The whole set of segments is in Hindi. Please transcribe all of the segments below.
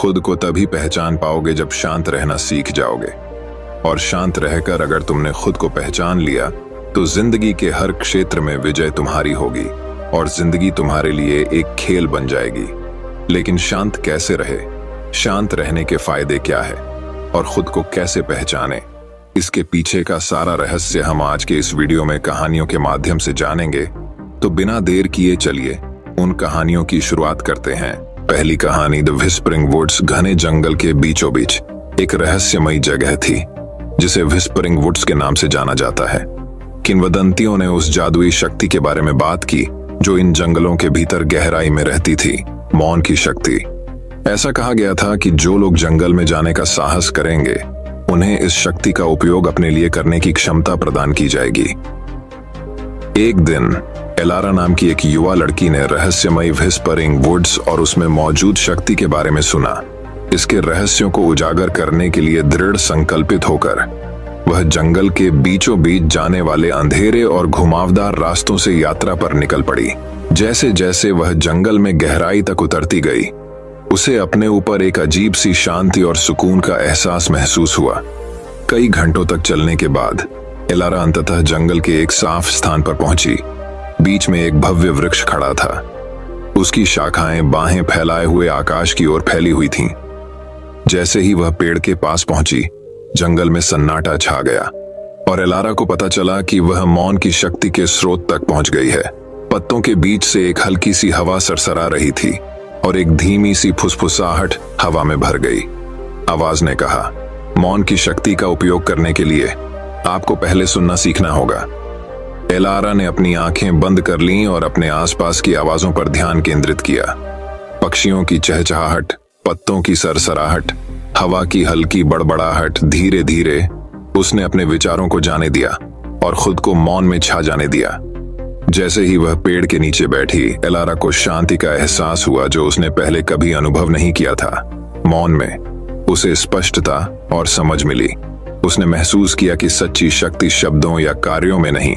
खुद को तभी पहचान पाओगे जब शांत रहना सीख जाओगे। और शांत रहकर अगर तुमने खुद को पहचान लिया तो जिंदगी के हर क्षेत्र में विजय तुम्हारी होगी और जिंदगी तुम्हारे लिए एक खेल बन जाएगी। लेकिन शांत कैसे रहे, शांत रहने के फायदे क्या है और खुद को कैसे पहचाने, इसके पीछे का सारा रहस्य हम आज के इस वीडियो में कहानियों के माध्यम से जानेंगे। तो बिना देर किए चलिए उन कहानियों की शुरुआत करते हैं। पहली कहानी, द व्हिस्परिंग वुड्स। घने जंगल के बीचों बीच एक रहस्यमयी जगह थी जिसे व्हिस्परिंग वुड्स के नाम से जाना जाता है। किंवदंतियों ने उस जादुई शक्ति के बारे में बात की जो इन जंगलों के भीतर गहराई में रहती थी, मौन की शक्ति। ऐसा कहा गया था कि जो लोग जंगल में जाने का साहस करेंगे उन्हें इस शक्ति का उपयोग अपने लिए करने की क्षमता प्रदान की जाएगी। एक दिन एलारा नाम की एक युवा लड़की ने रहस्यमयी व्हिस्परिंग वुड्स और उसमें मौजूद शक्ति के बारे में सुना। इसके रहस्यों को उजागर करने के लिए दृढ़ संकल्पित होकर वह जंगल के बीचों बीच जाने वाले अंधेरे और घुमावदार रास्तों से यात्रा पर निकल पड़ी। जैसे जैसे वह जंगल में गहराई तक उतरती गई उसे अपने ऊपर एक अजीब सी शांति और सुकून का एहसास महसूस हुआ। कई घंटों तक चलने के बाद एलारा अंततः जंगल के एक साफ स्थान पर पहुंची। बीच में एक भव्य वृक्ष खड़ा था। उसकी शाखाएं बाहें फैलाए हुए आकाश की ओर फैली हुई थीं। जैसे ही वह पेड़ के पास पहुंची जंगल में सन्नाटा छा गया और एलारा को पता चला कि वह मौन की शक्ति के स्रोत तक पहुंच गई है। पत्तों के बीच से एक हल्की सी हवा सरसरा रही थी और एक धीमी सी फुसफुसाहट हवा में भर गई। आवाज ने कहा, मौन की शक्ति का उपयोग करने के लिए आपको पहले सुनना सीखना होगा। एलारा ने अपनी आंखें बंद कर लीं और अपने आसपास की आवाजों पर ध्यान केंद्रित किया। पक्षियों की चहचहाहट, पत्तों की सरसराहट, हवा की हल्की बड़बड़ाहट। धीरे धीरे उसने अपने विचारों को जाने दिया और खुद को मौन में छा जाने दिया। जैसे ही वह पेड़ के नीचे बैठी एलारा को शांति का एहसास हुआ जो उसने पहले कभी अनुभव नहीं किया था। मौन में उसे स्पष्टता और समझ मिली। उसने महसूस किया कि सच्ची शक्ति शब्दों या कार्यों में नहीं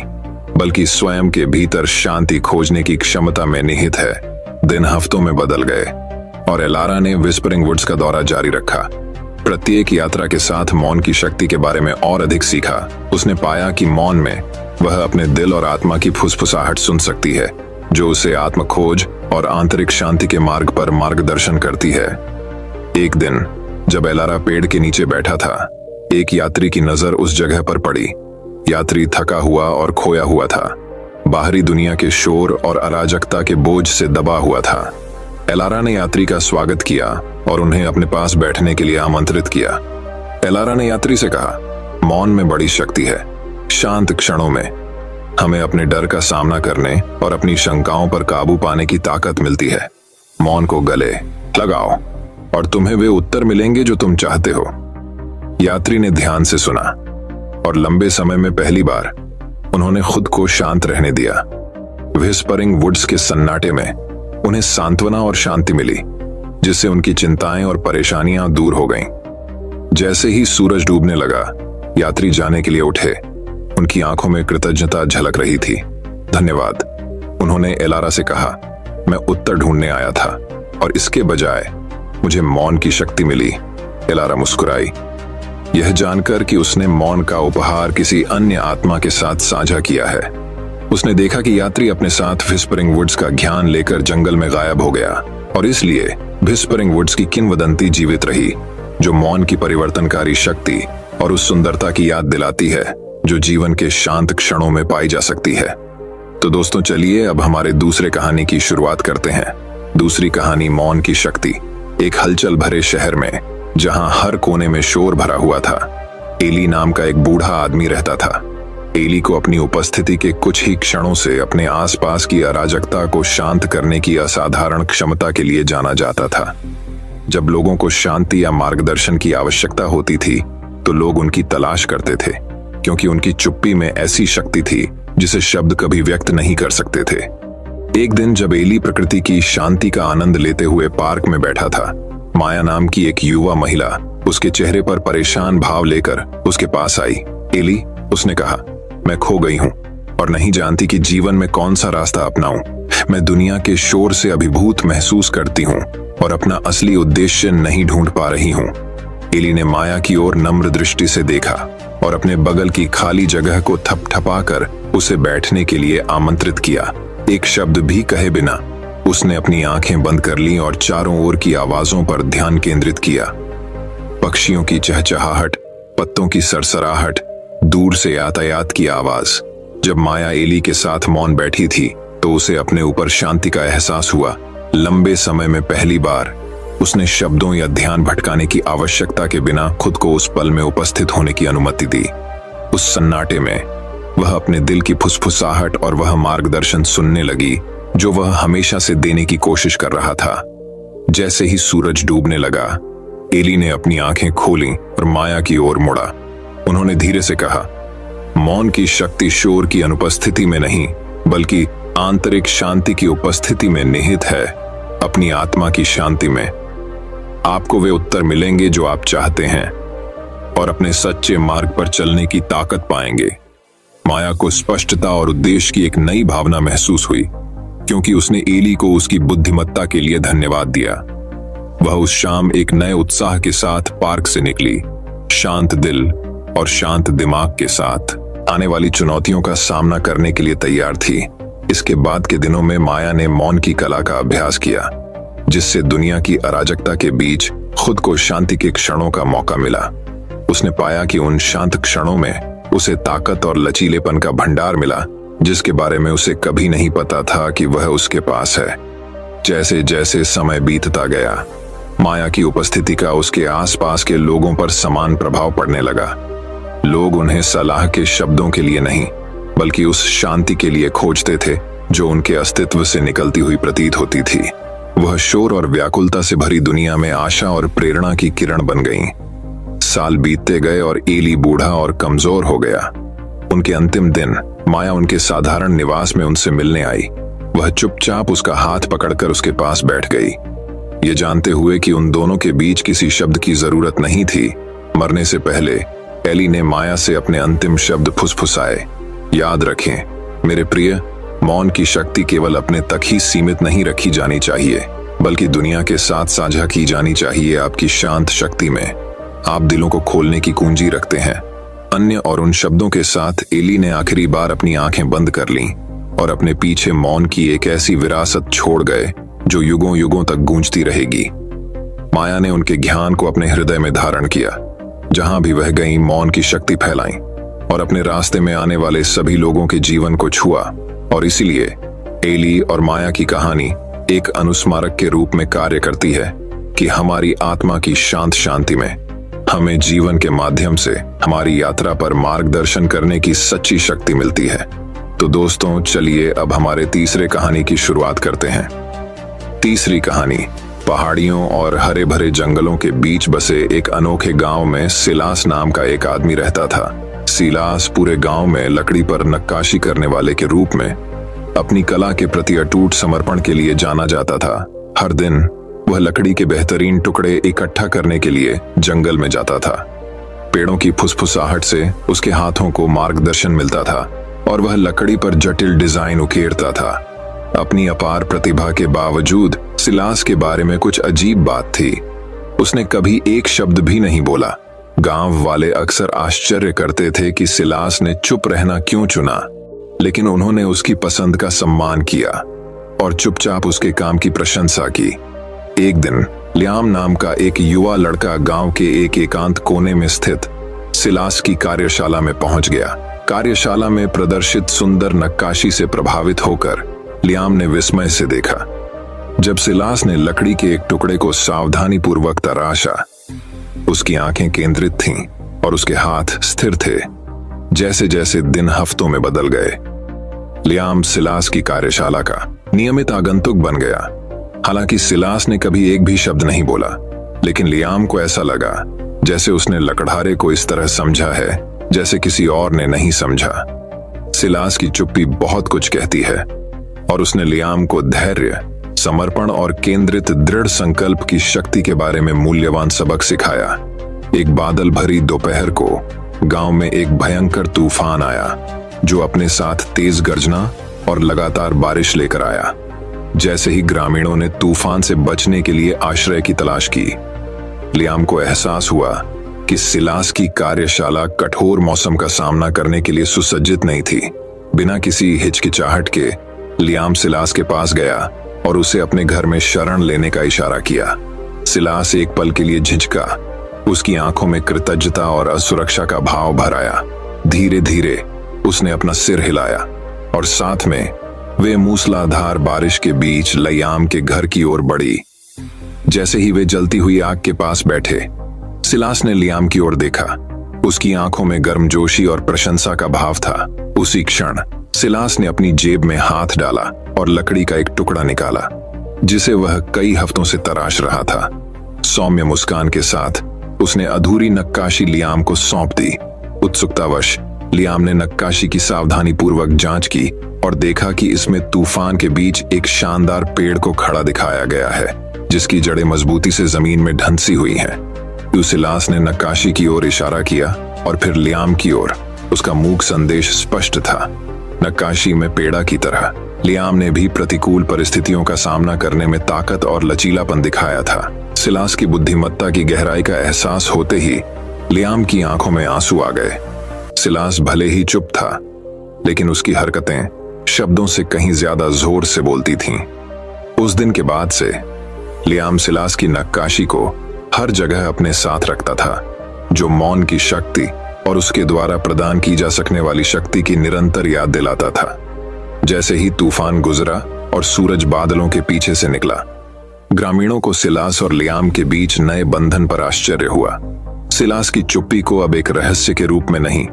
बल्कि स्वयं के भीतर शांति खोजने की क्षमता में निहित है। दिन हफ्तों में बदल गए और एलारा ने व्हिस्परिंग वुड्स का दौरा जारी रखा। प्रत्येक यात्रा के साथ मौन की शक्ति के बारे में और अधिक सीखा। उसने पाया कि मौन में वह अपने दिल और आत्मा की फुसफुसाहट सुन सकती है जो उसे आत्म खोज और आंतरिक शांति के मार्ग पर मार्गदर्शन करती है। एक दिन जब एलारा पेड़ के नीचे बैठा था एक यात्री की नजर उस जगह पर पड़ी। यात्री थका हुआ और खोया हुआ था, बाहरी दुनिया के शोर और अराजकता के बोझ से दबा हुआ था। एलारा ने यात्री का स्वागत किया और उन्हें अपने पास बैठने के लिए आमंत्रित किया। एलारा ने यात्री से कहा, मौन में बड़ी शक्ति है। शांत क्षणों में हमें अपने डर का सामना करने और अपनी शंकाओं पर काबू पाने की ताकत मिलती है। मौन को गले लगाओ और तुम्हें वे उत्तर मिलेंगे जो तुम चाहते हो। यात्री ने ध्यान से सुना और लंबे समय में पहली बार उन्होंने खुद को शांत रहने दिया। व्हिस्परिंग वुड्स के सन्नाटे में उन्हें सांत्वना और शांति मिली जिससे उनकी चिंताएं और परेशानियां दूर हो गईं। जैसे ही सूरज डूबने लगा यात्री जाने के लिए उठे। उनकी आंखों में कृतज्ञता झलक रही थी। धन्यवाद, उन्होंने एलारा से कहा। मैं उत्तर ढूंढने आया था और इसके बजाय मुझे मौन की शक्ति मिली। एलारा मुस्कुराई, यह जानकर कि उसने मौन का उपहार किसी अन्य आत्मा के साथ साझा किया है। उसने देखा कि यात्री अपने साथ व्हिस्परिंग वुड्स का ज्ञान लेकर जंगल में गायब हो गया और इसलिए व्हिस्परिंग वुड्स की किंवदंती जीवित रही जो मौन की परिवर्तनकारी शक्ति और उस सुंदरता की याद दिलाती है जो जीवन के शांत क्षणों में पाई जा सकती है। तो दोस्तों चलिए अब हमारे दूसरे कहानी की शुरुआत करते हैं। दूसरी कहानी, मौन की शक्ति। एक हलचल भरे शहर में जहां हर कोने में शोर भरा हुआ था एली नाम का एक बूढ़ा आदमी रहता था। एली को अपनी उपस्थिति के कुछ ही क्षणों से अपने आसपास की अराजकता को शांत करने की असाधारण क्षमता के लिए जाना जाता था। जब लोगों को शांति या मार्गदर्शन की आवश्यकता होती थी तो लोग उनकी तलाश करते थे क्योंकि उनकी चुप्पी में ऐसी शक्ति थी जिसे शब्द कभी व्यक्त नहीं कर सकते थे। एक दिन जब एली प्रकृति की शांति का आनंद लेते हुए पार्क में बैठा था, माया नाम की एक युवा महिला उसके चेहरे पर परेशान भाव लेकर उसके पास आई। एली, उसने कहा, मैं खो गई हूँ और नहीं जानती कि जीवन में कौन सा रास्ता अपनाऊं। मैं दुनिया के शोर से अभिभूत महसूस करती हूँ और अपना असली उद्देश्य नहीं ढूंढ पा रही हूं। एली ने माया की ओर नम्र दृष्टि से देखा और अपने बगल की खाली जगह को थपथपाकर उसे बैठने के लिए आमंत्रित किया। एक शब्द भी कहे बिना उसने अपनी आंखें बंद कर लीं और चारों ओर की आवाजों पर ध्यान केंद्रित किया। पक्षियों की चहचहाहट, पत्तों की सरसराहट, दूर से यातायात की आवाज। जब माया एली के साथ मौन बैठी थी तो उसे अपने ऊपर शांति का एहसास हुआ। लंबे समय में पहली बार उसने शब्दों या ध्यान भटकाने की आवश्यकता के बिना खुद को उस पल में उपस्थित होने की अनुमति दी। उस सन्नाटे में वह अपने दिल की फुसफुसाहट और वह मार्गदर्शन सुनने लगी जो वह हमेशा से देने की कोशिश कर रहा था। जैसे ही सूरज डूबने लगा, एली ने अपनी आंखें खोलीं और माया की ओर मुड़ा। उन्होंने धीरे से कहा, मौन की शक्ति शोर की अनुपस्थिति में नहीं बल्कि आंतरिक शांति की उपस्थिति में निहित है। अपनी आत्मा की शांति में आपको वे उत्तर मिलेंगे जो आप चाहते हैं और अपने सच्चे मार्ग पर चलने की ताकत पाएंगे। माया को स्पष्टता और उद्देश्य की एक नई भावना महसूस हुई क्योंकि उसने एली को उसकी बुद्धिमत्ता के लिए धन्यवाद दिया। वह उस शाम एक नए उत्साह के साथ पार्क से निकली, शांत दिल और शांत दिमाग के साथ आने वाली चुनौतियों का सामना करने के लिए तैयार थी। इसके बाद के दिनों में माया ने मौन की कला का अभ्यास किया, जिससे दुनिया की अराजकता के बीच खुद को शांति के क्षणों का मौका मिला। उसने पाया कि उन शांत क्षणों में उसे ताकत और लचीलेपन का भंडार मिला जिसके बारे में उसे कभी नहीं पता था कि वह उसके पास है। जैसे जैसे समय बीतता गया, माया की उपस्थिति का उसके आसपास के लोगों पर समान प्रभाव पड़ने लगा। लोग उन्हें सलाह के शब्दों के लिए नहीं बल्कि उस शांति के लिए खोजते थे जो उनके अस्तित्व से निकलती हुई प्रतीत होती थी। वह शोर और व्याकुलता से भरी दुनिया में आशा और प्रेरणा की किरण बन गईं। साल बीतते गए और एली बूढ़ा और कमजोर हो गया। उनके अंतिम दिन माया उनके साधारण निवास में उनसे मिलने आई। वह चुपचाप उसका हाथ पकड़कर उसके पास बैठ गई, ये जानते हुए कि उन दोनों के बीच किसी शब्द की जरूरत नहीं थी। मरने से पहले एली ने माया से अपने अंतिम शब्द फुसफुसाए, याद रखें मेरे प्रिय, मौन की शक्ति केवल अपने तक ही सीमित नहीं रखी जानी चाहिए बल्कि दुनिया के साथ साझा की जानी चाहिए। आपकी शांत शक्ति में आप दिलों को खोलने की कुंजी रखते हैं। अन्य और उन शब्दों के साथ एली ने आखिरी बार अपनी आंखें बंद कर लीं और अपने पीछे मौन की एक ऐसी विरासत छोड़ गए जो युगों युगों तक गूंजती रहेगी। माया ने उनके ज्ञान को अपने हृदय में धारण किया। जहां भी वह गई, मौन की शक्ति फैलाई और अपने रास्ते में आने वाले सभी लोगों के जीवन को छुआ। और इसीलिए एली और माया की कहानी एक अनुस्मारक के रूप में कार्य करती है कि हमारी आत्मा की शांत शांति में हमें जीवन के माध्यम से हमारी यात्रा पर मार्गदर्शन करने की सच्ची शक्ति मिलती है। तो दोस्तों, चलिए अब हमारे तीसरे कहानी की शुरुआत करते हैं। तीसरी कहानी, पहाड़ियों और हरे भरे जंगलों के बीच बसे एक अनोखे गांव में सिलास नाम का एक आदमी रहता था। सिलास पूरे गांव में लकड़ी पर नक्काशी करने वाले के रूप में अपनी कला के प्रति अटूट समर्पण के लिए जाना जाता था। हर दिन वह लकड़ी के बेहतरीन टुकड़े इकट्ठा करने के लिए जंगल में जाता था। पेड़ों की फुसफुसाहट से उसके हाथों को मार्गदर्शन मिलता था और वह लकड़ी पर जटिल डिजाइन उकेरता था। अपनी अपार प्रतिभा के बावजूद सिलास के बारे में कुछ अजीब बात थी। उसने कभी एक शब्द भी नहीं बोला। गांव वाले अक्सर आश्चर्य करते थे कि सिलास ने चुप रहना क्यों चुना, लेकिन उन्होंने उसकी पसंद का सम्मान किया और चुपचाप उसके काम की प्रशंसा की। एक दिन लियाम नाम का एक युवा लड़का गांव के एक एकांत कोने में स्थित सिलास की कार्यशाला में पहुंच गया। कार्यशाला में प्रदर्शित सुंदर नक्काशी से प्रभावित होकर लियाम ने विस्मय से देखा। जब सिलास ने लकड़ी के एक टुकड़े को सावधानी पूर्वक तराशा, उसकी आंखें केंद्रित थीं और उसके हाथ स्थिर थे। जैसे जैसे दिन हफ्तों में बदल गए, लियाम सिलास की कार्यशाला का नियमित आगंतुक बन गया। हालांकि सिलास ने कभी एक भी शब्द नहीं बोला, लेकिन लियाम को ऐसा लगा जैसे उसने लकड़हारे को इस तरह समझा है जैसे किसी और ने नहीं समझा। सिलास की चुप्पी बहुत कुछ कहती है और उसने लियाम को धैर्य, समर्पण और केंद्रित दृढ़ संकल्प की शक्ति के बारे में मूल्यवान सबक सिखाया। एक बादल भरी दोपहर को गांव में एक भयंकर तूफान आया जो अपने साथ तेज गर्जना और लगातार बारिश लेकर आया। जैसे ही ग्रामीणों ने तूफान से बचने के लिए आश्रय की तलाश की, लियाम को एहसास हुआ कि सिलास की कार्यशाला कठोर मौसम का सामना करने के लिए सुसज्जित नहीं थी। बिना किसी हिचकिचाहट के लियाम सिलास के पास गया और उसे अपने घर में शरण लेने का इशारा किया। सिलास एक पल के लिए झिझका, उसकी आंखों में कृतज्ञता और असुरक्षा का भाव भर आया। धीरे धीरे उसने अपना सिर हिलाया और साथ में वे मूसलाधार बारिश के बीच लियाम के घर की ओर बढ़ी। जैसे ही वे जलती हुई आग के पास बैठे, सिलास ने लियाम की ओर देखा। उसकी आंखों में गर्मजोशी और प्रशंसा का भाव था। उसी क्षण सिलास ने अपनी जेब में हाथ डाला और लकड़ी का एक टुकड़ा निकाला, जिसे वह कई हफ्तों से तराश रहा था। सौम्य मुस्कान के साथ उसने अधूरी नक्काशी लियाम को सौंप दी। उत्सुकतावश लियाम ने नक्काशी की सावधानी पूर्वक जांच की और देखा कि इसमें तूफान के बीच एक शानदार पेड़ को खड़ा दिखाया गया है, जिसकी जड़ें मजबूती से जमीन में ढंसी हुई हैं। सिलास ने नक्काशी की ओर इशारा किया और फिर लियाम की ओर। उसका मूक संदेश स्पष्ट था। नक्काशी में पेड़ा की तरह लियाम ने भी प्रतिकूल परिस्थितियों का सामना करने में ताकत और लचीलापन दिखाया था। सिलास की बुद्धिमत्ता की गहराई का एहसास होते ही लियाम की आंखों में आंसू आ गए। सिलास भले ही चुप था, लेकिन उसकी हरकतें शब्दों से कहीं ज्यादा जोर से बोलती थीं। उस दिन के बाद से लियाम सिलास की नक्काशी को हर जगह अपने साथ रखता था, जो मौन की शक्ति और उसके द्वारा प्रदान की जा सकने वाली शक्ति की निरंतर याद दिलाता था। जैसे ही तूफान गुजरा और सूरज बादलों के पीछे से निकला, ग्रामीणों को सिलास और लियाम के बीच नए बंधन पर आश्चर्य हुआ। सिलास की चुप्पी को अब एक रहस्य के रूप में नहीं,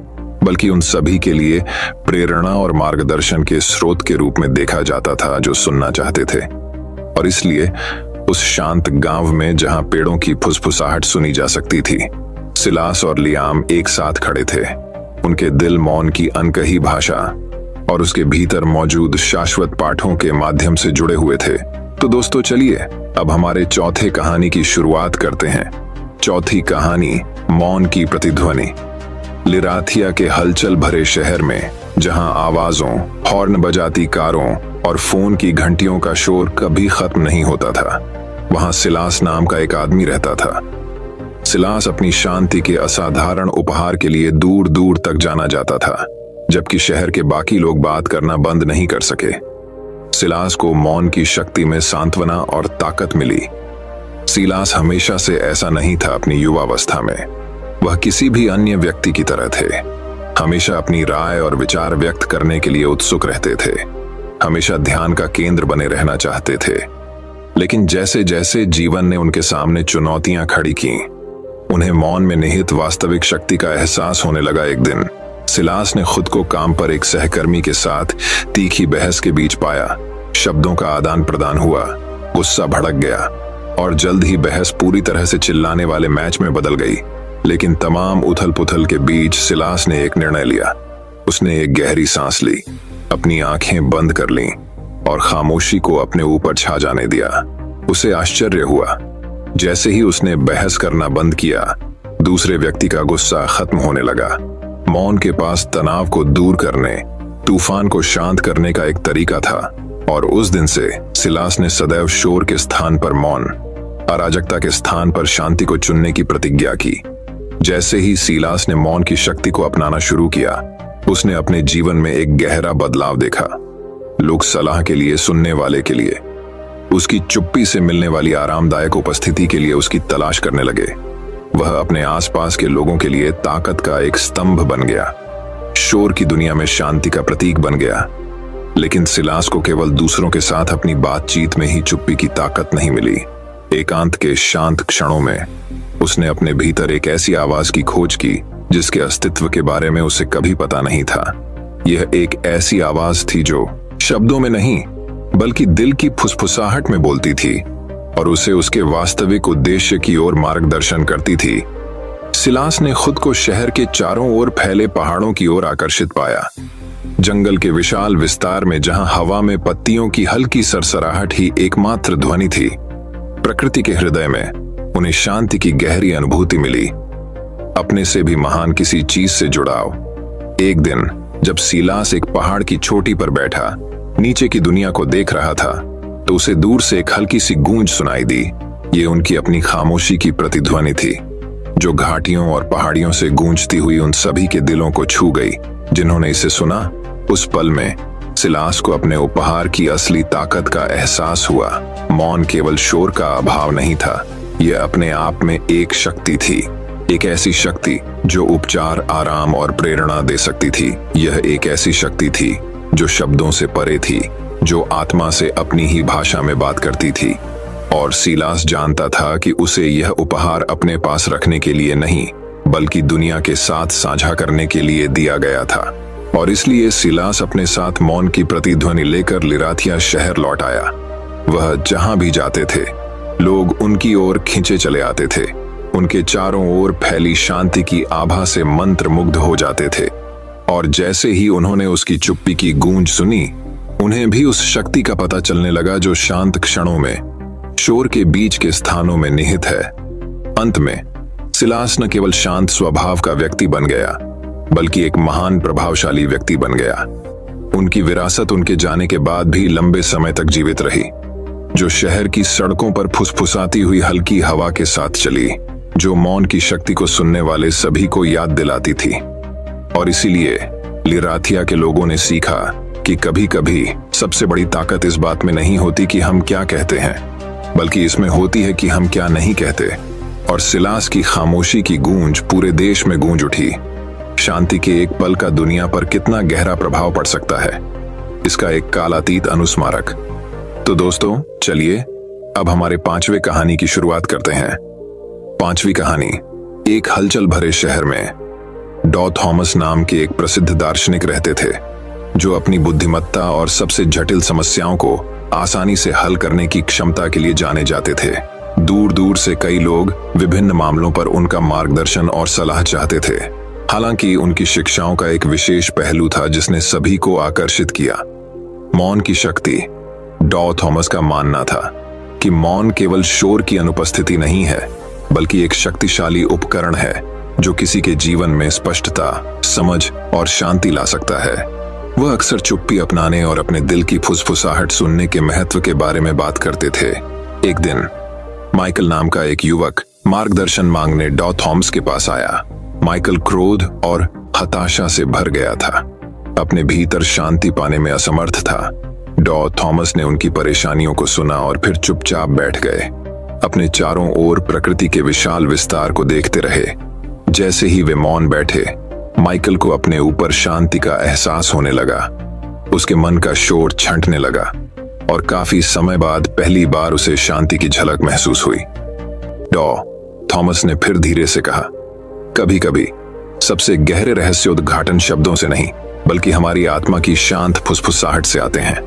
बल्कि उन सभी के लिए प्रेरणा और मार्गदर्शन के स्रोत के रूप में देखा जाता था जो सुनना चाहते थे। और इसलिए उस शांत गांव में जहां पेड़ों की फुसफुसाहट सुनी जा सकती थी, सिलास और लियाम एक साथ खड़े थे। उनके दिल मौन की अनकही भाषा और उसके भीतर मौजूद शाश्वत पाठों के माध्यम से जुड़े हुए थे। तो दोस्तों, चलिए अब हमारे चौथे कहानी की शुरुआत करते हैं। चौथी कहानी, मौन की प्रतिध्वनि। लिराथिया के हलचल भरे शहर में, जहां आवाजों, हॉर्न बजाती कारों और फोन की घंटियों का शोर कभी खत्म नहीं होता था, वहां सिलास नाम का एक आदमी रहता था। सिलास अपनी शांति के असाधारण उपहार के लिए दूर दूर तक जाना जाता था, जबकि शहर के बाकी लोग बात करना बंद नहीं कर सके। सिलास को मौन की शक्ति में सांत्वना और ताकत मिली। सिलास हमेशा से ऐसा नहीं था। अपनी युवावस्था में वह किसी भी अन्य व्यक्ति की तरह थे। हमेशा अपनी राय और विचार व्यक्त करने के लिए उत्सुक रहते थे, हमेशा ध्यान का केंद्र बने रहना चाहते थे। लेकिन जैसे जैसे जीवन ने उनके सामने चुनौतियां खड़ी की, उन्हें मौन में निहित वास्तविक शक्ति का एहसास होने लगा। एक दिन सिलास ने खुद को काम पर एक सहकर्मी के साथ तीखी बहस के बीच पाया। शब्दों का आदान प्रदान हुआ, गुस्सा भड़क गया और जल्द ही बहस पूरी तरह से चिल्लाने वाले मैच में बदल गई। लेकिन तमाम उथल पुथल के बीच सिलास ने एक निर्णय लिया। उसने एक गहरी सांस ली, अपनी आंखें बंद कर लीं और खामोशी को अपने ऊपर छा जाने दिया। उसे आश्चर्य हुआ, जैसे ही उसने बहस करना बंद किया, दूसरे व्यक्ति का गुस्सा खत्म होने लगा। मौन के पास तनाव को दूर करने, तूफान को शांत करने का एक तरीका था। और उस दिन से सिलास ने सदैव शोर के स्थान पर मौन, अराजकता के स्थान पर शांति को चुनने की प्रतिज्ञा की। जैसे ही सिलास ने मौन की शक्ति को अपनाना शुरू किया, उसने अपने जीवन में एक गहरा बदलाव देखा। लोग सलाह के लिए, सुनने वाले के लिए, उसकी चुप्पी से मिलने वाली आरामदायक उपस्थिति के लिए उसकी तलाश करने लगे। वह अपने आसपास के लोगों के लिए ताकत का एक स्तंभ बन गया, शोर की दुनिया में शांति का प्रतीक बन गया। लेकिन सिलास को केवल दूसरों के साथ अपनी बातचीत में ही चुप्पी की ताकत नहीं मिली। एकांत के शांत क्षणों में उसने अपने भीतर एक ऐसी आवाज की खोज की जिसके अस्तित्व के बारे में उसे कभी पता नहीं था। यह एक ऐसी आवाज थी जो शब्दों में नहीं, बल्कि दिल की फुसफुसाहट में बोलती थी और उसे उसके वास्तविक उद्देश्य की ओर मार्गदर्शन करती थी। सिलास ने खुद को शहर के चारों ओर फैले पहाड़ों की ओर आकर्षित पाया। जंगल के विशाल विस्तार में, जहां हवा में पत्तियों की हल्की सरसराहट ही एकमात्र ध्वनि थी, प्रकृति के हृदय में उन्हें शांति की गहरी अनुभूति मिली, अपने से भी महान किसी चीज से जुड़ाव। एक दिन जब सिलास एक पहाड़ की चोटी पर बैठा नीचे की दुनिया को देख रहा था, तो उसे दूर से एक हल्की सी गूंज सुनाई दी। ये उनकी अपनी खामोशी की प्रतिध्वनि थी, जो घाटियों और पहाड़ियों से गूंजती हुई उन सभी के दिलों को छू गई जिन्होंने इसे सुना। उस पल में सिलास को अपने उपहार की असली ताकत का एहसास हुआ। मौन केवल शोर का अभाव नहीं था, यह अपने आप में एक शक्ति थी, एक ऐसी शक्ति जो उपचार, आराम और प्रेरणा दे सकती थी। यह एक ऐसी शक्ति थी जो शब्दों से परे थी, जो आत्मा से अपनी ही भाषा में बात करती थी। और सिलास जानता था कि उसे यह उपहार अपने पास रखने के लिए नहीं, बल्कि दुनिया के साथ साझा करने के लिए दिया गया था। और इसलिए सिलास अपने साथ मौन की प्रतिध्वनि लेकर लिराथिया शहर लौट आया। वह जहां भी जाते थे, लोग उनकी ओर खींचे चले आते थे। उनके चारों ओर फैली शांति की आभा से मंत्रमुग्ध हो जाते थे। और जैसे ही उन्होंने उसकी चुप्पी की गूंज सुनी, उन्हें भी उस शक्ति का पता चलने लगा जो शांत क्षणों में, शोर के बीच के स्थानों में निहित है। अंत में सिलास न केवल शांत स्वभाव का व्यक्ति बन गया, बल्कि एक महान प्रभावशाली व्यक्ति बन गया। उनकी विरासत उनके जाने के बाद भी लंबे समय तक जीवित रही, जो शहर की सड़कों पर फुसफुसाती हुई हल्की हवा के साथ चली, जो मौन की शक्ति को सुनने वाले सभी को याद दिलाती थी। और इसीलिए लिराथिया के लोगों ने सीखा कि कभी कभी सबसे बड़ी ताकत इस बात में नहीं होती कि हम क्या कहते हैं, बल्कि इसमें होती है कि हम क्या नहीं कहते। और सिलास की खामोशी की गूंज पूरे देश में गूंज उठी। शांति के एक पल का दुनिया पर कितना गहरा प्रभाव पड़ सकता है, इसका एक कालातीत अनुस्मारक। तो दोस्तों, चलिए अब हमारे 5वें कहानी की शुरुआत करते हैं। 5वीं कहानी। एक हलचल भरे शहर में डॉ थॉमस नाम के एक प्रसिद्ध दार्शनिक रहते थे, जो अपनी बुद्धिमत्ता और सबसे जटिल समस्याओं को आसानी से हल करने की क्षमता के लिए जाने जाते थे। दूर दूर से कई लोग विभिन्न मामलों पर उनका मार्गदर्शन और सलाह चाहते थे। हालांकि उनकी शिक्षाओं का एक विशेष पहलू था जिसने सभी को आकर्षित किया, मौन की शक्ति। डॉ थॉमस का मानना था कि मौन केवल शोर की अनुपस्थिति नहीं है, बल्कि एक शक्तिशाली उपकरण है जो किसी के जीवन में स्पष्टता, समझ और शांति ला सकता है। वह अक्सर चुप्पी अपनाने और अपने दिल की फुसफुसाहट सुनने के महत्व के बारे में बात करते थे। एक दिन माइकल नाम का एक युवक मार्गदर्शन मांगने डॉ थॉमस के पास आया। माइकल क्रोध और हताशा से भर गया था, अपने भीतर शांति पाने में असमर्थ था। डॉ थॉमस ने उनकी परेशानियों को सुना और फिर चुपचाप बैठ गए, अपने चारों ओर प्रकृति के विशाल विस्तार को देखते रहे। जैसे ही वे मौन बैठे, माइकल को अपने ऊपर शांति का एहसास होने लगा। उसके मन का शोर छंटने लगा और काफी समय बाद पहली बार उसे शांति की झलक महसूस हुई। डॉ थॉमस ने फिर धीरे से कहा, कभी कभी सबसे गहरे रहस्योद्घाटन शब्दों से नहीं, बल्कि हमारी आत्मा की शांत फुसफुसाहट से आते हैं।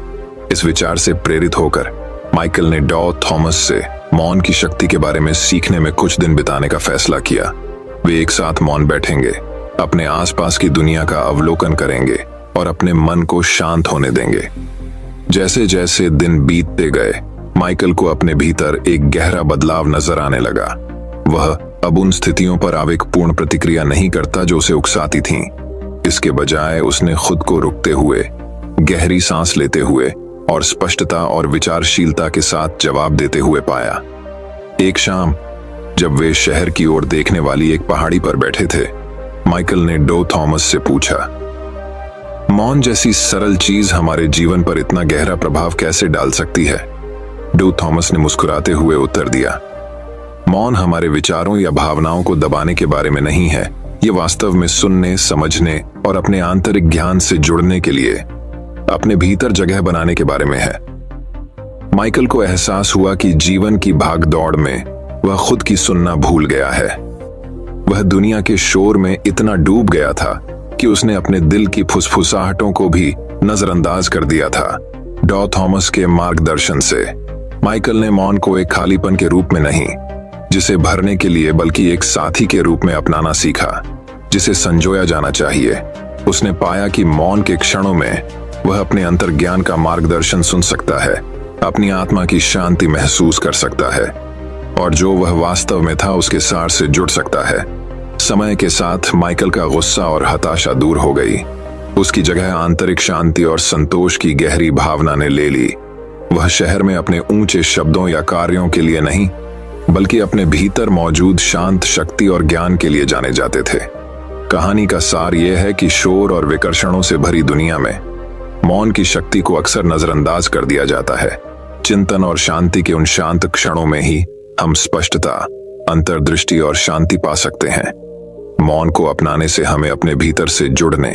इस विचार से प्रेरित होकर माइकल ने डॉ थॉमस से मौन की शक्ति के बारे में सीखने में कुछ दिन बिताने का फैसला किया। वे एक साथ मौन बैठेंगे, अपने आसपास की दुनिया का अवलोकन करेंगे और अपने मन को शांत होने देंगे। जैसे जैसे दिन बीतते गए, माइकल को अपने भीतर एक गहरा बदलाव नजर आने लगा। वह अब उन स्थितियों पर आवेगपूर्ण प्रतिक्रिया नहीं करता जो उसे उकसाती थीं। इसके बजाय उसने खुद को रुकते हुए, गहरी सांस लेते हुए और स्पष्टता और विचारशीलता के साथ जवाब देते हुए पाया। एक शाम जब वे शहर की ओर देखने वाली एक पहाड़ी पर बैठे थे, माइकल ने डॉ थॉमस से पूछा, मौन जैसी सरल चीज हमारे जीवन पर इतना गहरा प्रभाव कैसे डाल सकती है? डॉ थॉमस ने मुस्कुराते हुए उत्तर दिया, मौन हमारे विचारों या भावनाओं को दबाने के बारे में नहीं है। ये वास्तव में सुनने, समझने और अपने आंतरिक ज्ञान से जुड़ने के लिए अपने भीतर जगह बनाने के बारे में है। माइकल को एहसास हुआ कि जीवन की भागदौड़ में वह खुद की सुनना भूल गया है। वह दुनिया के शोर में इतना डूब गया था कि उसने अपने दिल की फुसफुसाहटों को भी नजरअंदाज कर दिया था। डॉ थॉमस के मार्गदर्शन से माइकल ने मौन को एक खालीपन के रूप में नहीं, जिसे भरने के लिए, बल्कि एक साथी के रूप में अपनाना सीखा, जिसे संजोया जाना चाहिए। उसने पाया कि मौन के क्षणों में वह अपने अंतर्ज्ञान का मार्गदर्शन सुन सकता है, अपनी आत्मा की शांति महसूस कर सकता है और जो वह वास्तव में था उसके सार से जुड़ सकता है। समय के साथ माइकल का गुस्सा और हताशा दूर हो गई। उसकी जगह आंतरिक शांति और संतोष की गहरी भावना ने ले ली। वह शहर में अपने ऊंचे शब्दों या कार्यों के लिए नहीं, बल्कि अपने भीतर मौजूद शांत शक्ति और ज्ञान के लिए जाने जाते थे। कहानी का सार यह है कि शोर और विकर्षणों से भरी दुनिया में मौन की शक्ति को अक्सर नजरअंदाज कर दिया जाता है। चिंतन और शांति के उन शांत क्षणों में ही हम स्पष्टता, अंतर्दृष्टि और शांति पा सकते हैं। मौन को अपनाने से हमें अपने भीतर से जुड़ने,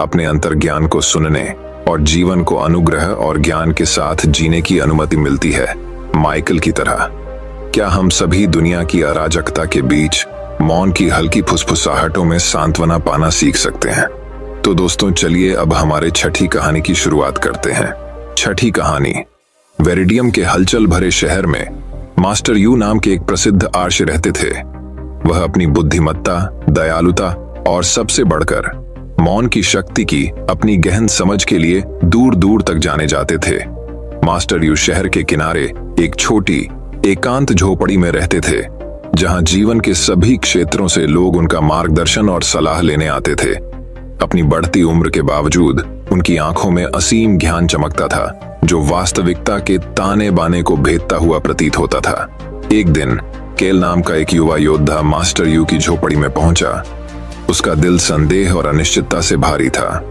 अपने अंतर्ज्ञान को सुनने और जीवन को अनुग्रह और ज्ञान के साथ जीने की अनुमति मिलती है। माइकल की तरह क्या हम सभी दुनिया की अराजकता के बीच मौन की हल्की फुसफुसाहटों में सांत्वना पाना सीख सकते हैं? तो दोस्तों, चलिए अब हमारे छठी कहानी की शुरुआत करते हैं। छठी कहानी। वेरिडियम के हलचल भरे शहर में मास्टर यू नाम के एक प्रसिद्ध आर्य रहते थे। वह अपनी बुद्धिमत्ता, दयालुता और सबसे बढ़कर मौन की शक्ति की अपनी गहन समझ के लिए दूर दूर तक जाने जाते थे। मास्टर यू शहर के किनारे एक छोटी एकांत झोपड़ी में रहते थे, जहां जीवन के सभी क्षेत्रों से लोग उनका मार्गदर्शन और सलाह लेने आते थे। अपनी बढ़ती उम्र के बावजूद उनकी आंखों में असीम ज्ञान चमकता था, जो वास्तविकता के ताने बाने को भेदता हुआ प्रतीत होता था। एक दिन केल नाम का एक युवा योद्धा मास्टर यू की झोपड़ी में पहुंचा। उसका दिल संदेह और अनिश्चितता से भारी था।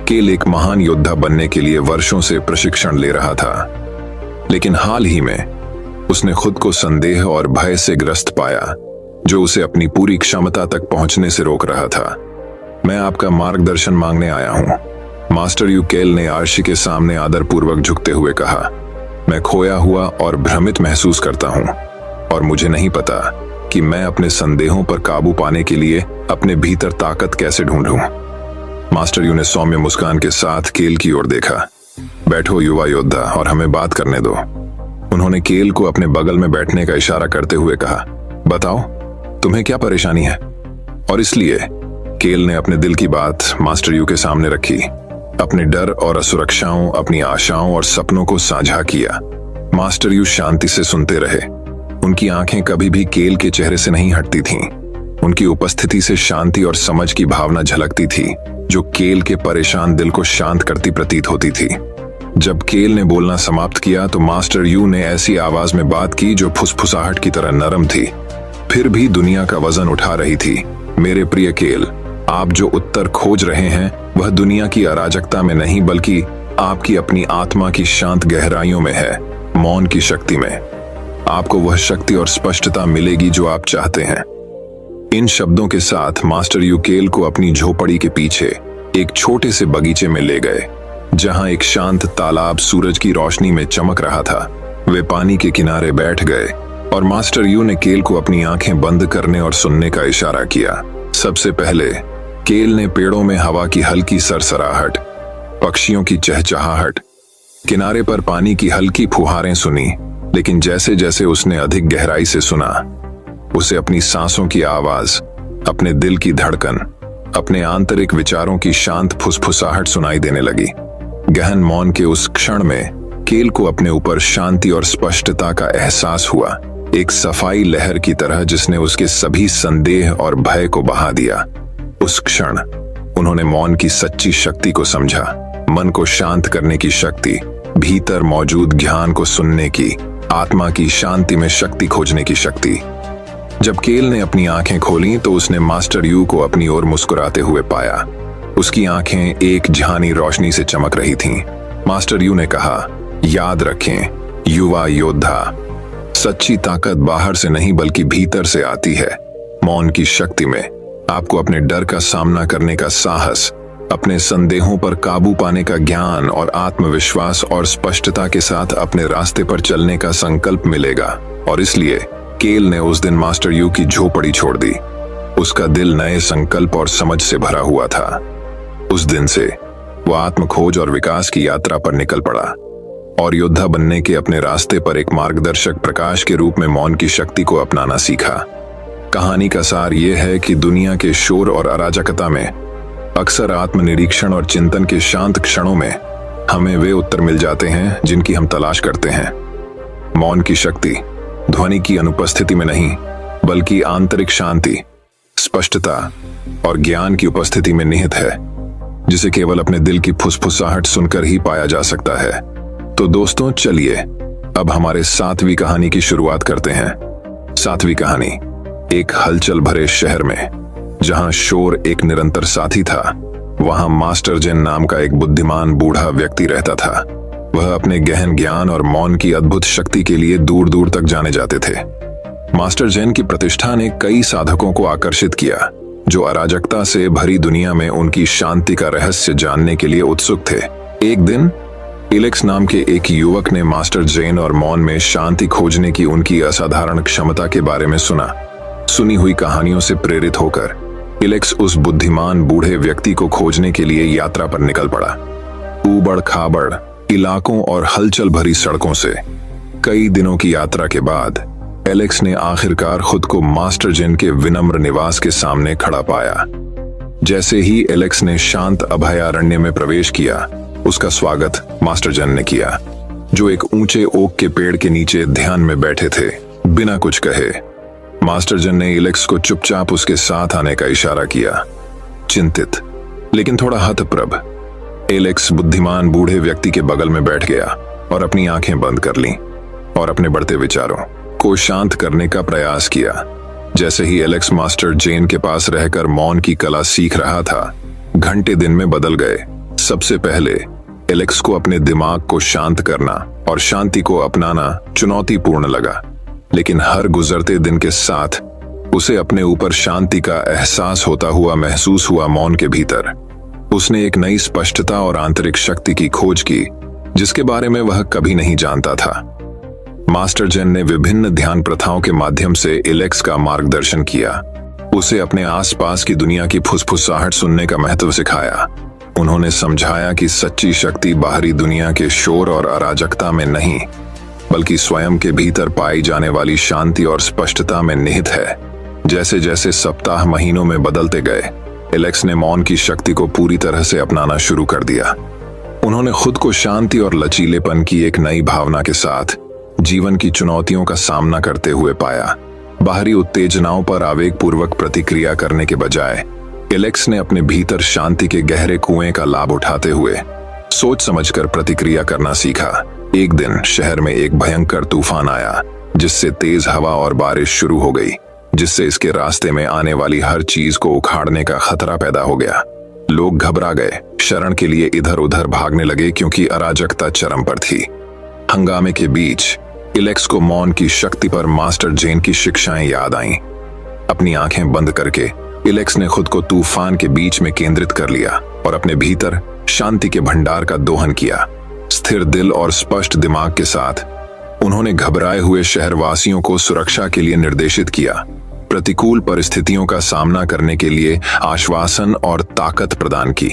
केल एक महान योद्धा बनने के लिए वर्षों से प्रशिक्षण ले रहा था, लेकिन हाल ही में उसने खुद को संदेह और भय से ग्रस्त पाया, जो उसे अपनी पूरी क्षमता तक पहुंचने से रोक रहा था। मैं आपका मार्गदर्शन मांगने आया हूं, मास्टर यू केल ने आर्शी के सामने आदरपूर्वक झुकते हुए कहा। मैं खोया हुआ और भ्रमित महसूस करता हूं, और मुझे नहीं पता कि मैं अपने संदेहों पर काबू पाने के लिए अपने भीतर ताकत कैसे ढूंढूं। मास्टर यू ने सौम्य मुस्कान के साथ केल की ओर देखा। बैठो युवा योद्धा, और हमें बात करने दो। उन्होंने केल को अपने बगल में बैठने का इशारा करते हुए कहा, बताओ तुम्हें क्या परेशानी है? और इसलिए केल ने अपने दिल की बात मास्टर यू के सामने रखी। अपने डर और असुरक्षाओं, अपनी आशाओं और सपनों को साझा किया। मास्टर यू शांति से सुनते रहे। उनकी आंखें कभी भी केल के चेहरे से नहीं हटती थीं। उनकी उपस्थिति से शांति और समझ की भावना झलकती थी, जो केल के परेशान दिल को शांत करती प्रतीत होती थी। जब केल ने बोलना समाप्त किया तो मास्टर यू ने ऐसी आवाज में बात की जो फुसफुसाहट की तरह नरम थी, फिर भी दुनिया का वजन उठा रही थी। मेरे प्रिय केल, आप जो उत्तर खोज रहे हैं वह दुनिया की अराजकता में नहीं, बल्कि आपकी अपनी आत्मा की शांत गहराइयों में है। मौन की शक्ति में आपको वह शक्ति और स्पष्टता मिलेगी जो आप चाहते हैं। इन शब्दों के साथ मास्टर यू केल को अपनी झोपड़ी के पीछे एक छोटे से बगीचे में ले गए, जहां एक शांत तालाब सूरज की रोशनी में चमक रहा था। वे पानी के किनारे बैठ गए और मास्टर यू ने केल को अपनी आंखें बंद करने और सुनने का इशारा किया। सबसे पहले केल ने पेड़ों में हवा की हल्की सरसराहट, पक्षियों की चहचहाहट, किनारे पर पानी की हल्की फुहारें सुनी। लेकिन जैसे जैसे उसने अधिक गहराई से सुना, उसे अपनी सांसों की आवाज, अपने दिल की धड़कन, अपने आंतरिक विचारों की शांत फुसफुसाहट सुनाई देने लगी। गहन मौन के उस क्षण में केल को अपने ऊपर शांति और स्पष्टता का एहसास हुआ, एक सफाई लहर की तरह जिसने उसके सभी संदेह और भय को बहा दिया। उस क्षण उन्होंने मौन की सच्ची शक्ति को समझा, मन को शांत करने की शक्ति, भीतर मौजूद ज्ञान को सुनने की, आत्मा की शांति में शक्ति खोजने की शक्ति। जब केल ने अपनी आंखें खोलीं तो उसने मास्टर यू को अपनी ओर मुस्कुराते हुए पाया। उसकी आंखें एक झानी रोशनी से चमक रही थीं। मास्टर यू ने कहा, याद रखें युवा योद्धा, सच्ची ताकत बाहर से नहीं बल्कि भीतर से आती है। मौन की शक्ति में आपको अपने डर का सामना करने का साहस, अपने संदेहों पर काबू पाने का ज्ञान और आत्मविश्वास और स्पष्टता के साथ अपने रास्ते पर चलने का संकल्प मिलेगा। और इसलिए केल ने उस दिन मास्टर यू की झोपड़ी छोड़ दी। उसका दिल नए संकल्प और समझ से भरा हुआ था। उस दिन से वह आत्मखोज और विकास की यात्रा पर निकल पड़ा और योद्धा बनने के अपने रास्ते पर एक मार्गदर्शक प्रकाश के रूप में मौन की शक्ति को अपनाना सीखा। कहानी का सार यह है कि दुनिया के शोर और अराजकता में अक्सर आत्मनिरीक्षण और चिंतन के शांत क्षणों में हमें वे उत्तर मिल जाते हैं जिनकी हम तलाश करते हैं। मौन की शक्ति ध्वनि की अनुपस्थिति में नहीं, बल्कि आंतरिक शांति, स्पष्टता और ज्ञान की उपस्थिति में निहित है, जिसे केवल अपने दिल की फुसफुसाहट सुनकर ही पाया जा सकता है। तो दोस्तों चलिए अब हमारे 7वीं कहानी की शुरुआत करते हैं। 7वीं कहानी, एक हलचल भरे शहर में जहां शोर एक निरंतर साथी था, वहां मास्टर जेन नाम का एक बुद्धिमान बूढ़ा व्यक्ति रहता था। वह अपने गहन ज्ञान और मौन की अद्भुत शक्ति के लिए दूर दूर तक जाने जाते थे। मास्टर जेन की प्रतिष्ठा ने कई साधकों को आकर्षित किया जो अराजकता से भरी दुनिया में उनकी शांति का रहस्य जानने के लिए उत्सुक थे। एक दिन इलेक्स नाम के एक युवक ने मास्टर जेन और मौन में शांति खोजने की उनकी असाधारण क्षमता के बारे में सुना। सुनी हुई कहानियों से प्रेरित होकर इलेक्स उस बुद्धिमान बूढ़े व्यक्ति को खोजने के लिए यात्रा पर निकल पड़ा। ऊबड़ खाबड़ इलाकों और हलचल भरी सड़कों से कई दिनों की यात्रा के बाद एलेक्स ने आखिरकार खुद को मास्टर जेन के विनम्र निवास के सामने खड़ा पाया। जैसे ही एलेक्स ने शांत अभयारण्य में प्रवेश किया, उसका स्वागत मास्टर जेन ने किया, जो एक ऊंचे ओक के पेड़ के नीचे ध्यान में बैठे थे। बिना कुछ कहे मास्टर जेन ने इलेक्स को चुपचाप उसके साथ आने का इशारा किया। चिंतित लेकिन थोड़ा हतप्रभ एलेक्स बुद्धिमान बूढ़े व्यक्ति के बगल में बैठ गया और अपनी आंखें बंद कर लीं और अपने बढ़ते विचारों को शांत करने का प्रयास किया। जैसे ही एलेक्स मास्टर जेन के पास रहकर मौन की कला सीख रहा था, घंटे दिन में बदल गए। सबसे पहले एलेक्स को अपने दिमाग को शांत करना और शांति को अपनाना चुनौतीपूर्ण लगा, लेकिन हर गुजरते दिन के साथ उसे अपने ऊपर शांति का एहसास होता हुआ महसूस हुआ। मौन के भीतर उसने एक नई स्पष्टता और आंतरिक शक्ति की खोज की जिसके बारे में वह कभी नहीं जानता था। मास्टर जेन ने विभिन्न ध्यान प्रथाओं के माध्यम से इलेक्स का मार्गदर्शन किया, उसे अपने आसपास की दुनिया की फुसफुसाहट सुनने का महत्व सिखाया। उन्होंने समझाया कि सच्ची शक्ति बाहरी दुनिया के शोर और अराजकता में नहीं, बल्कि स्वयं के भीतर पाई जाने वाली शांति और स्पष्टता में निहित है। जैसे जैसे सप्ताह महीनों में बदलते गए, एलेक्स ने मौन की शक्ति को पूरी तरह से अपनाना शुरू कर दिया। उन्होंने खुद को शांति और लचीलेपन की एक नई भावना के साथ जीवन की चुनौतियों का सामना करते हुए पाया। बाहरी उत्तेजनाओं पर आवेगपूर्वक प्रतिक्रिया करने के बजाय एलेक्स ने अपने भीतर शांति के गहरे कुएं का लाभ उठाते हुए सोच समझकर प्रतिक्रिया करना सीखा। एक दिन शहर में एक भयंकर तूफान आया जिससे तेज हवा और बारिश शुरू हो गई, जिससे इसके रास्ते में आने वाली हर चीज को उखाड़ने का खतरा पैदा हो गया। लोग घबरा गए, शरण के लिए इधर उधर भागने लगे क्योंकि अराजकता चरम पर थी। हंगामे के बीच इलेक्स को मौन की शक्ति पर मास्टर जेन की शिक्षाएं याद आईं। अपनी आंखें बंद करके इलेक्स ने खुद को तूफान के बीच में केंद्रित कर लिया और अपने भीतर शांति के भंडार का दोहन किया। स्थिर दिल और स्पष्ट दिमाग के साथ उन्होंने घबराए हुए शहरवासियों को सुरक्षा के लिए निर्देशित किया, प्रतिकूल परिस्थितियों का सामना करने के लिए आश्वासन और ताकत प्रदान की।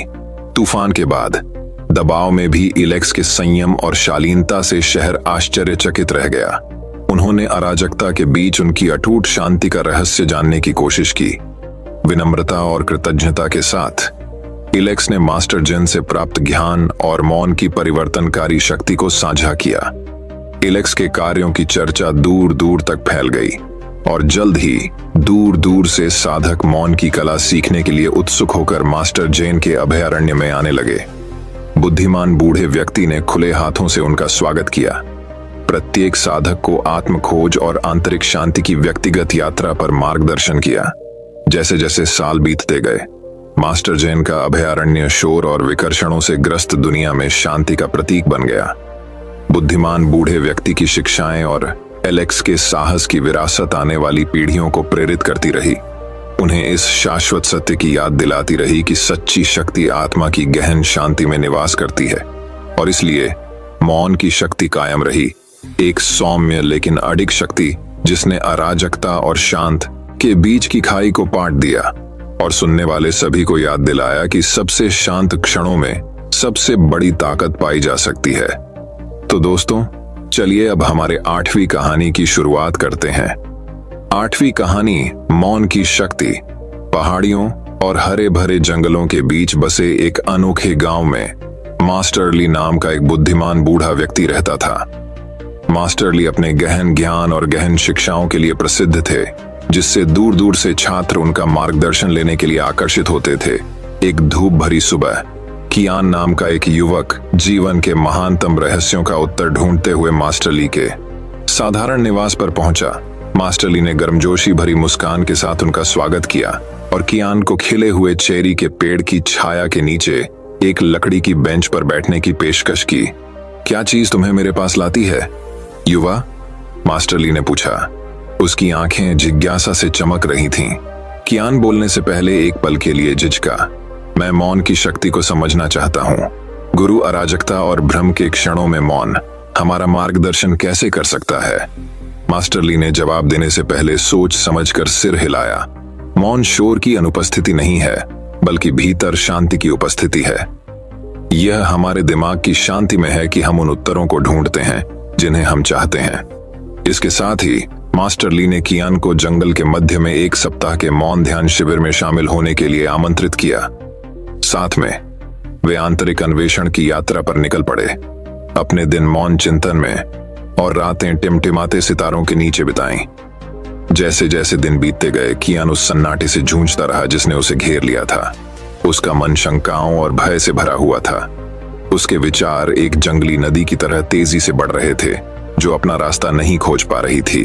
तूफान के बाद दबाव में भी इलेक्स के संयम और शालीनता से शहर आश्चर्यचकित रह गया। उन्होंने अराजकता के बीच उनकी अटूट शांति का रहस्य जानने की कोशिश की। विनम्रता और कृतज्ञता के साथ इलेक्स ने मास्टर जेन से प्राप्त ज्ञान और मौन की परिवर्तनकारी शक्ति को साझा किया। इलेक्स के कार्यों की चर्चा दूर दूर तक फैल गई और जल्द ही दूर दूर से साधक मौन की कला सीखने के लिए उत्सुक होकर मास्टर जेन के अभयारण्य में आने लगे। बुद्धिमान बूढ़े व्यक्ति ने खुले हाथों से उनका स्वागत किया। प्रत्येक साधक को आत्मखोज और आंतरिक शांति की व्यक्तिगत यात्रा पर मार्गदर्शन किया। जैसे जैसे साल बीतते गए, मास्टर जेन का अभयारण्य शोर और विकर्षणों से ग्रस्त दुनिया में शांति का प्रतीक बन गया। बुद्धिमान बूढ़े व्यक्ति की शिक्षाएं और एलेक्स के साहस की विरासत आने वाली पीढ़ियों को प्रेरित करती रही। उन्हें इस शाश्वत सत्य की याद दिलाती रही कि सच्ची शक्ति आत्मा की गहन शांति में निवास करती है और इसलिए मौन की शक्ति कायम रही, एक सौम्य लेकिन अडिग शक्ति जिसने अराजकता और शांत के बीच की खाई को पाट दिया और सुनने वाले सभी को याद दिलाया कि सबसे शांत क्षणों में सबसे बड़ी ताकत पाई जा सकती है। तो दोस्तों चलिए अब हमारे 8वीं कहानी की शुरुआत करते हैं। 8वीं कहानी, मौन की शक्ति। पहाड़ियों और हरे भरे जंगलों के बीच बसे एक अनोखे गांव में मास्टर ली नाम का एक बुद्धिमान बूढ़ा व्यक्ति रहता था। मास्टर ली अपने गहन ज्ञान और गहन शिक्षाओं के लिए प्रसिद्ध थे, जिससे दूर दूर से छात्र उनका मार्गदर्शन लेने के लिए आकर्षित होते थे। एक धूप भरी सुबह कियान नाम का एक युवक जीवन के महानतम रहस्यों का उत्तर ढूंढते हुए मास्टर ली के साधारण निवास पर पहुंचा। मास्टर ली ने गर्मजोशी भरी मुस्कान के साथ उनका स्वागत किया और कियान को खिले हुए चेरी के पेड़ की छाया के नीचे एक लकड़ी की बेंच पर बैठने की पेशकश की। क्या चीज तुम्हें मेरे पास लाती है, युवा? मास्टर ली ने पूछा। उसकी आंखें जिज्ञासा से चमक रही थीं। कियान बोलने से पहले एक पल के लिए झिझका। मैं मौन की शक्ति को समझना चाहता हूँ। गुरु अराजकता और भ्रम के क्षणों में मौन हमारा मार्गदर्शन कैसे कर सकता है? मास्टर ली ने जवाब देने से पहले सोच समझकर सिर हिलाया। मौन शोर की अनुपस्थिति नहीं है, बल्कि भीतर शांति की उपस्थिति है। यह हमारे दिमाग की शांति में है कि हम उन उत्तरों को ढूंढते हैं जिन्हें हम चाहते हैं। इसके साथ ही मास्टर ली ने कियान को जंगल के मध्य में 1 सप्ताह के मौन ध्यान शिविर में शामिल होने के लिए आमंत्रित किया। साथ में वे आंतरिक अन्वेषण की यात्रा पर निकल पड़े, अपने दिन मौन चिंतन में और रातें टिमटिमाते सितारों के नीचे बिताईं। जैसे जैसे दिन बीतते गए, कियान उस सन्नाटे से जूझता रहा जिसने उसे घेर लिया था। उसका मन शंकाओं और भय से भरा हुआ था। उसके विचार एक जंगली नदी की तरह तेजी से बढ़ रहे थे, जो अपना रास्ता नहीं खोज पा रही थी।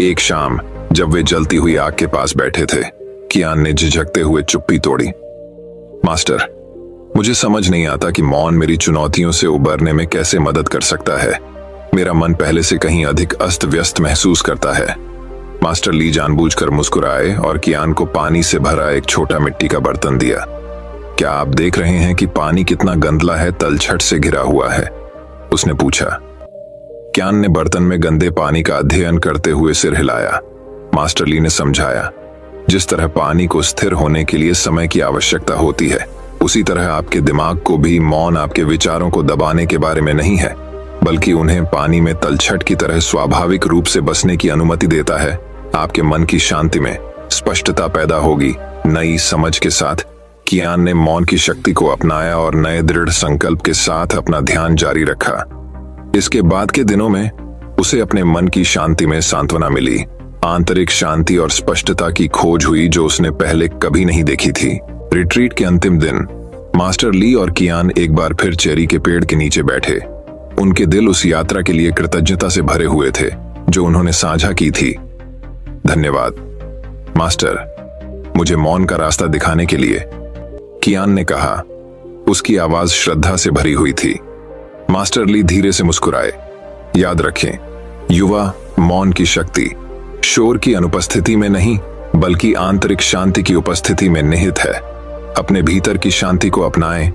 एक शाम जब वे जलती हुई आग के पास बैठे थे, कियान ने झिझकते हुए चुप्पी तोड़ी। मास्टर, मुझे समझ नहीं आता कि मौन मेरी चुनौतियों से उबरने में कैसे मदद कर सकता है। मेरा मन पहले से कहीं अधिक अस्त व्यस्त महसूस करता है। मास्टर ली जानबूझकर मुस्कुराए और कियान को पानी से भरा एक छोटा मिट्टी का बर्तन दिया। क्या आप देख रहे हैं कि पानी कितना गंदला है, तलछट से घिरा हुआ है? उसने पूछा। कियान ने बर्तन में गंदे पानी का अध्ययन करते हुए सिर हिलाया। मास्टर ली ने समझाया, जिस तरह पानी को स्थिर होने के लिए समय की आवश्यकता होती है, उसी तरह आपके दिमाग को भी मौन आपके विचारों को दबाने के बारे में नहीं है, बल्कि उन्हें पानी में तलछट की तरह स्वाभाविक रूप से बसने की अनुमति देता है। आपके मन की शांति में स्पष्टता पैदा होगी। नई समझ के साथ कियान ने मौन की शक्ति को अपनाया और नए दृढ़ संकल्प के साथ अपना ध्यान जारी रखा। इसके बाद के दिनों में उसे अपने मन की शांति में सांत्वना मिली, आंतरिक शांति और स्पष्टता की खोज हुई जो उसने पहले कभी नहीं देखी थी। रिट्रीट के अंतिम दिन मास्टर ली और कियान एक बार फिर चेरी के पेड़ के नीचे बैठे। उनके दिल उस यात्रा के लिए कृतज्ञता से भरे हुए थे जो उन्होंने साझा की थी। धन्यवाद मास्टर, मुझे मौन का रास्ता दिखाने के लिए, कियान ने कहा। उसकी आवाज श्रद्धा से भरी हुई थी। मास्टर ली धीरे से मुस्कुराए। याद रखें, युवा, मौन की शक्ति शोर की अनुपस्थिति में नहीं, बल्कि आंतरिक शांति की उपस्थिति में निहित है। अपने भीतर की शांति को अपनाएं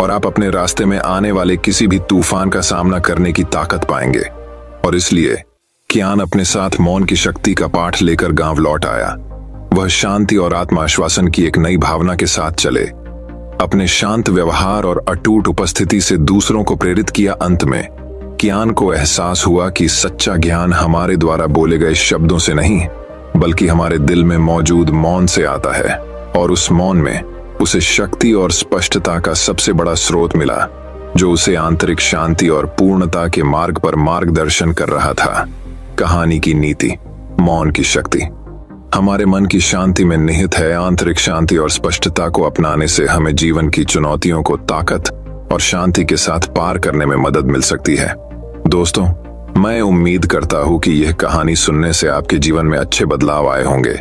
और आप अपने रास्ते में आने वाले किसी भी तूफान का सामना करने की ताकत पाएंगे। और इसलिए कियान अपने साथ मौन की शक्ति का पाठ लेकर गांव लौट आया। वह शांति और आत्माश्वासन की एक नई भावना के साथ चले। अपने शांत व्यवहार और अटूट उपस्थिति से दूसरों को प्रेरित किया। अंत में कियान को एहसास हुआ कि सच्चा ज्ञान हमारे द्वारा बोले गए शब्दों से नहीं, बल्कि हमारे दिल में मौजूद मौन से आता है। और उस मौन में उसे शक्ति और स्पष्टता का सबसे बड़ा स्रोत मिला, जो उसे आंतरिक शांति और पूर्णता के मार्ग पर मार्गदर्शन कर रहा था। कहानी की नीति, मौन की शक्ति हमारे मन की शांति में निहित है। आंतरिक शांति और स्पष्टता को अपनाने से हमें जीवन की चुनौतियों को ताकत और शांति के साथ पार करने में मदद मिल सकती है। दोस्तों, मैं उम्मीद करता हूं कि यह कहानी सुनने से आपके जीवन में अच्छे बदलाव आए होंगे।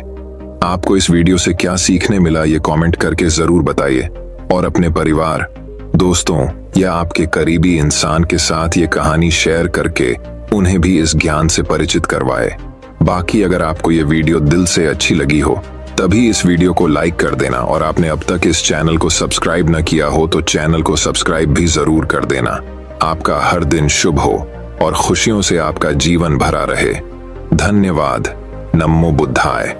आपको इस वीडियो से क्या सीखने मिला, ये कमेंट करके जरूर बताइए और अपने परिवार, दोस्तों या आपके करीबी इंसान के साथ ये कहानी शेयर करके उन्हें भी इस ज्ञान से परिचित करवाए। बाकी अगर आपको ये वीडियो दिल से अच्छी लगी हो, तभी इस वीडियो को लाइक कर देना और आपने अब तक इस चैनल को सब्सक्राइब न किया हो तो चैनल को सब्सक्राइब भी जरूर कर देना। आपका हर दिन शुभ हो और खुशियों से आपका जीवन भरा रहे। धन्यवाद। नमो बुद्धाय।